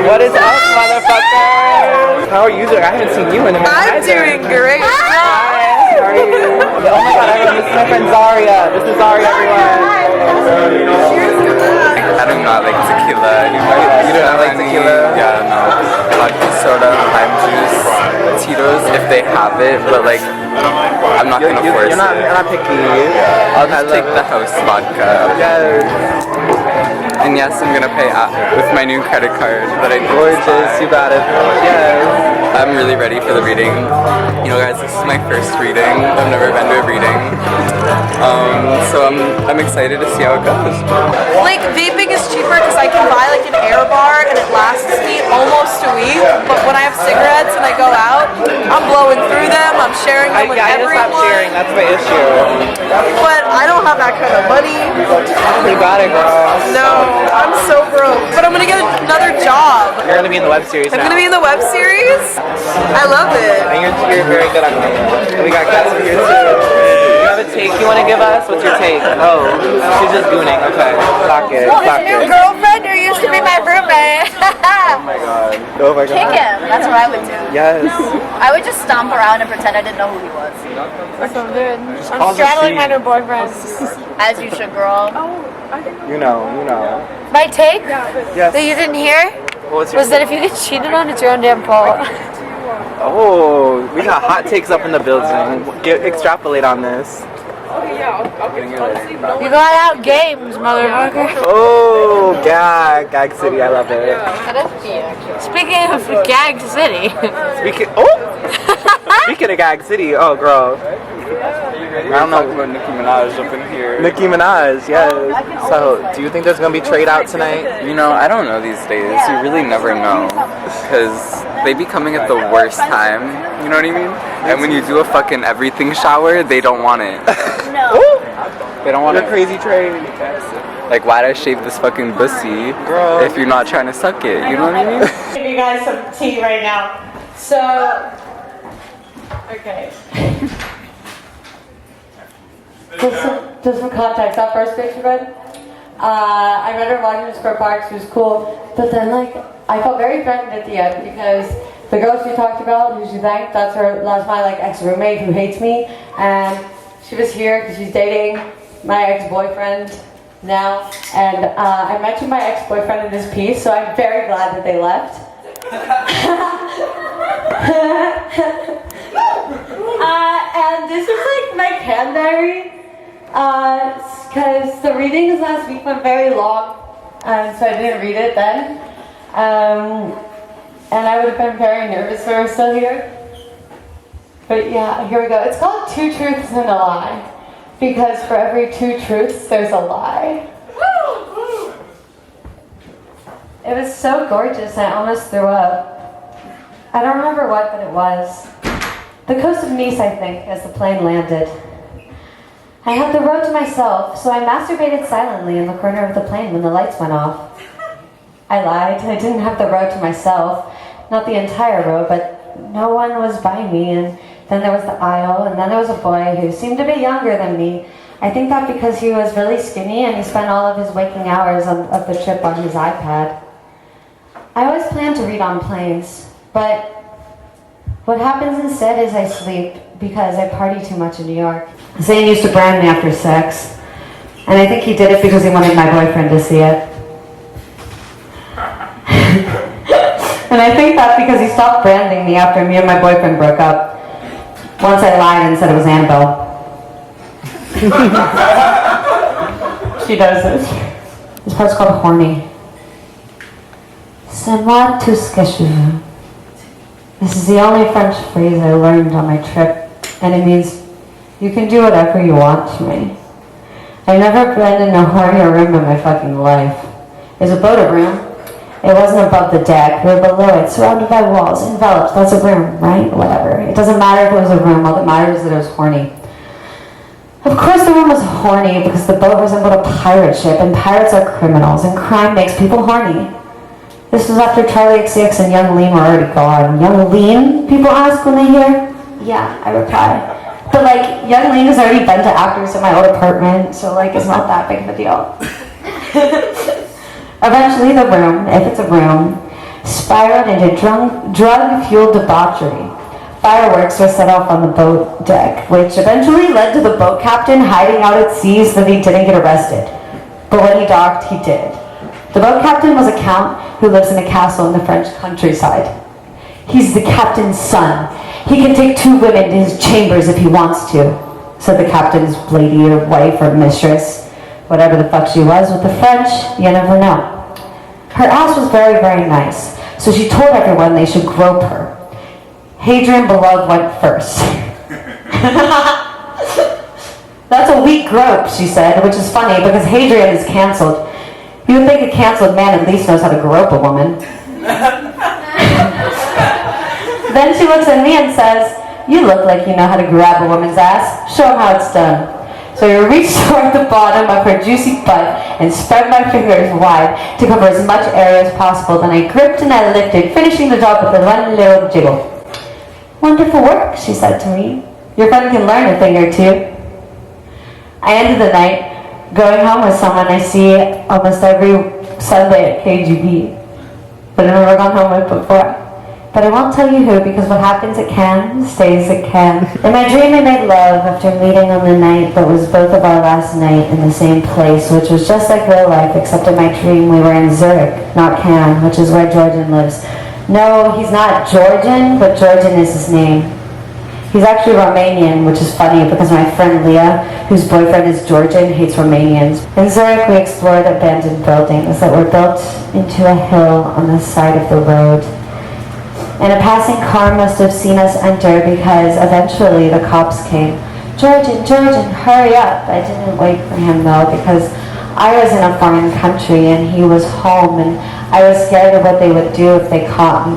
What is up, motherfuckers? How are you doing? I haven't seen you in a minute. I'm doing great. Hi. How are you? Oh my god, this is my friend Zaria. This is Zaria, everyone. I do not like tequila anymore. You do not like tequila? Yeah, no. Vodka soda, lime juice, Tito's if they have it, but like I'm not gonna force you're not, it. You're not picky. I'll just take the house vodka. Yes. And yes, I'm gonna pay with my new credit card that I Gorgeous, you got it. Yes. I'm really ready for the reading. You know, guys, this is my first reading. I've never been to a reading, so I'm excited to see how it goes. Like, vaping is cheaper because I can buy like an air bar and it lasts me almost a week. But when I have cigarettes and I go out, I'm blowing through them. I'm sharing them with I just everyone. stopped sharing. That's my issue. But I don't have that kind of money. You got it, girl. No, I'm so broke. But I'm gonna get another job. You're gonna be in the web series I'm now. gonna be in the web series. I love it. And you're very good at it. We got cats over here too. You have a take you want to give us? What's your take? Oh, she's just gooning. Okay, clock it. Oh, Clock his new it. girlfriend who used to be my roommate. Oh my god. Oh my god. Kick him. That's what I would do. Yes. I would just stomp around and pretend I didn't know who he was. That's so good. I'm straddling my new boyfriend. As you should, girl. You know. My take Yes. that you didn't hear What's your was that if you get cheated on, it's your own damn fault. Oh, we got hot takes up in the building. Extrapolate on this. You got out games, motherfucker. Oh, gag city. I love it. Speaking of Gag City. Speaking of gag city. Oh, girl. I don't know. About Nicki Minaj up in here. Nicki Minaj, yes. So, do you think there's gonna be trade out tonight? You know, I don't know these days. You really never know, because they be coming at the worst time. You know what I mean? And when you do a fucking everything shower, they don't want it. They don't want What it. a crazy trade. Like, why'd I shave this fucking pussy Girl. if you're not trying to suck it? You know what I mean? Give you guys some tea right now. So, okay. Just for context, that first bitch you read, I read her Washington Square Park. She was cool, but then like I felt very threatened at the end because the girl she talked about, who she thanked, that's my like ex-roommate who hates me, and she was here because she's dating my ex-boyfriend now, and I mentioned my ex-boyfriend in this piece, so I'm very glad that they left. And this is like my can diary, because the readings last week went very long, so I didn't read it then, and I would have been very nervous if I were still here. But yeah, here we go. It's called Two Truths and a Lie, because for every two truths, there's a lie. It was so gorgeous, I almost threw up. I don't remember what, but it was. The coast of Nice, I think, as the plane landed. I had the road to myself, so I masturbated silently in the corner of the plane when the lights went off. I lied, I didn't have the road to myself. Not the entire road, but no one was by me, and then there was the aisle, and then there was a boy who seemed to be younger than me. I think that because he was really skinny and he spent all of his waking hours of the trip on his iPad. I always planned to read on planes, but what happens instead is I sleep because I party too much in New York. Zane used to brand me after sex, and I think he did it because he wanted my boyfriend to see it. And I think that because he stopped branding me after me and my boyfriend broke up. Once I lied and said it was Annabelle. She does this. This part's called horny. C'est moi tout ce que je veux. This is the only French phrase I learned on my trip, and it means, you can do whatever you want to me. I've never been in a hornier room in my fucking life. There's a boat room. It wasn't above the deck, we were below it, surrounded by walls, enveloped. That's a room, right? Whatever. It doesn't matter if it was a room, all that matters is that it was horny. Of course the room was horny because the boat resembled a pirate ship, and pirates are criminals, and crime makes people horny. This was after Charlie XCX and Young Lean were already gone. Young Lean, people ask when they hear? Yeah, I reply. But like, Young Lean has already been to actors in my old apartment, so like, it's not that big of a deal. Eventually the room, if it's a room, spiraled into drug-fueled debauchery. Fireworks were set off on the boat deck, which eventually led to the boat captain hiding out at sea so that he didn't get arrested. But when he docked, he did. The boat captain was a count who lives in a castle in the French countryside. He's the captain's son. He can take 2 women to his chambers if he wants to, said the captain's lady or wife or mistress. Whatever the fuck she was with the French, you never know. Her ass was very, very nice, so she told everyone they should grope her. Hadrian Beloved went first. That's a weak grope, she said, which is funny because Hadrian is cancelled. You would think a cancelled man at least knows how to grope a woman. Then she looks at me and says, "You look like you know how to grab a woman's ass. Show 'em how it's done." So I reached toward the bottom of her juicy butt and spread my fingers wide to cover as much area as possible. Then I gripped and I lifted, finishing the job with a one little jiggle. "Wonderful work," she said to me. "Your friend can learn a thing or two." I ended the night going home with someone I see almost every Sunday at KGB, but I've never gone home with before. But I won't tell you who, because what happens at Cannes stays at Cannes. In my dream, we made love after meeting on the night that was both of our last night in the same place, which was just like real life, except in my dream we were in Zurich, not Cannes, which is where Georgian lives. No, he's not Georgian, but Georgian is his name. He's actually Romanian, which is funny because my friend Leah, whose boyfriend is Georgian, hates Romanians. In Zurich, we explored abandoned buildings that were built into a hill on the side of the road. And a passing car must have seen us enter because eventually the cops came. "Georgian, Georgian, hurry up." I didn't wait for him though because I was in a foreign country and he was home and I was scared of what they would do if they caught me.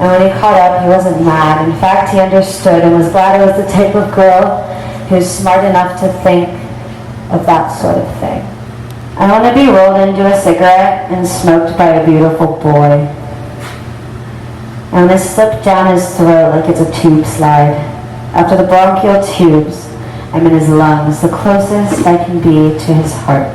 And when he caught up, he wasn't mad. In fact, he understood and was glad I was the type of girl who's smart enough to think of that sort of thing. I want to be rolled into a cigarette and smoked by a beautiful boy. I want to slip down his throat like it's a tube slide. After the bronchial tubes, I'm in his lungs, the closest I can be to his heart.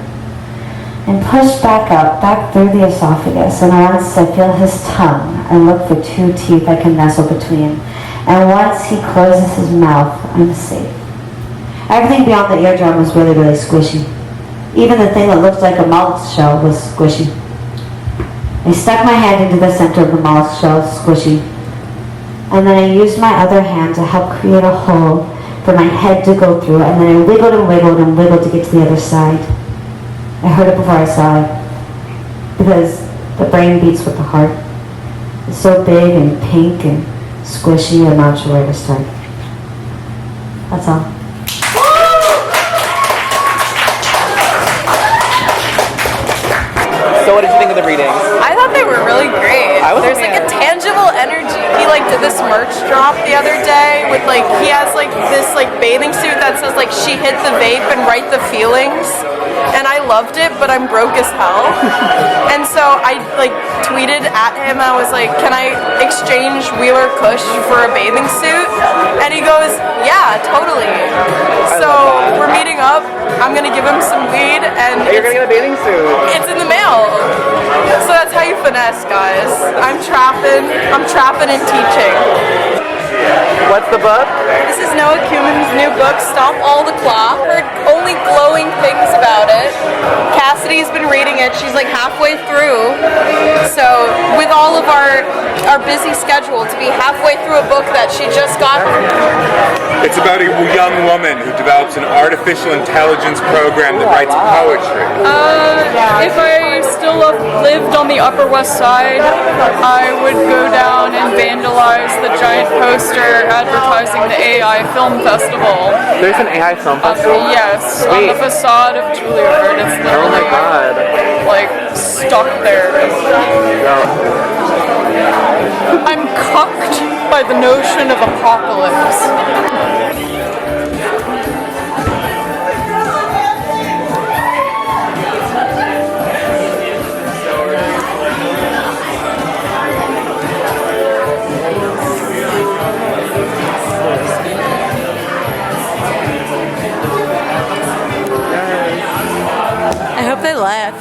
And push back up, back through the esophagus, and once I feel his tongue, I look for 2 teeth I can nestle between. And once he closes his mouth, I'm safe. Everything beyond the eardrum was really, really squishy. Even the thing that looked like a mollusk shell was squishy. I stuck my hand into the center of the mollusk shell, squishy. And then I used my other hand to help create a hole for my head to go through, and then I wiggled and wiggled and wiggled to get to the other side. I heard it before I saw it, because the brain beats with the heart. It's so big and pink and squishy, I'm not sure where to start. That's all. So what did you think of the readings? I thought they were really great. There's like a tangible energy. He like did this merch drop the other day with like, he has like this like bathing suit that says like, "She hit the vape and write the feelings." And I loved it, but I'm broke as hell. And so I like tweeted at him, I was like, "Can I exchange Wheeler Kush for a bathing suit?" And he goes, "Yeah, totally." So we're meeting up. I'm gonna give him some weed and You're gonna get a bathing suit. it's in the mail. So that's how you finesse, guys. I'm trapping and teaching. What's the book? This is Noah Kumin's new book, Stomp All the Clock. Heard only glowing things about it. Cassidy's been reading it. She's like halfway through. So with all of our busy schedule, to be halfway through a book that she just got. It's about a young woman who develops an artificial intelligence program that writes poetry. If I still lived on the Upper West Side, I would go down and vandalize the giant poster advertising the AI Film Festival. There's an AI film festival? Yes, Wait. on the facade of Juilliard. It's Oh literally my god. like stuck there. I'm cucked by the notion of apocalypse. I hope they laugh.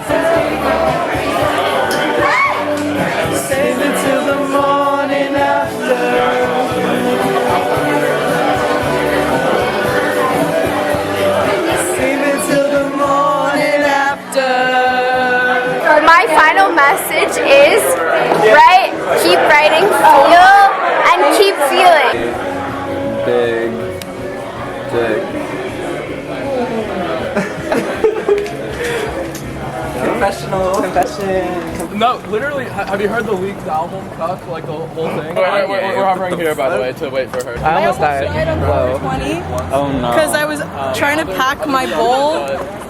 No, literally, have you heard the leaked album, Cuck? Like the whole thing? We're hovering here, by the way, to wait for her. I almost died. Whoa. 20 Oh no. because I was trying to pack my bowl,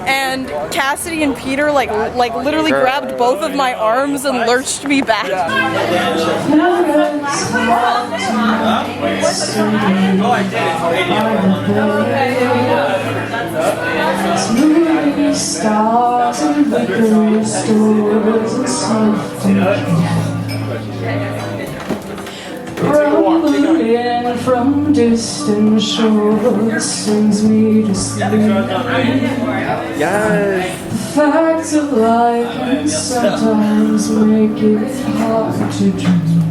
and Cassidy and Peter like literally grabbed both of my arms and lurched me back. Stars and liquor stores and something rumbling in from distant shores sings me to sleep. Yes. The facts of life can sometimes make it hard to dream.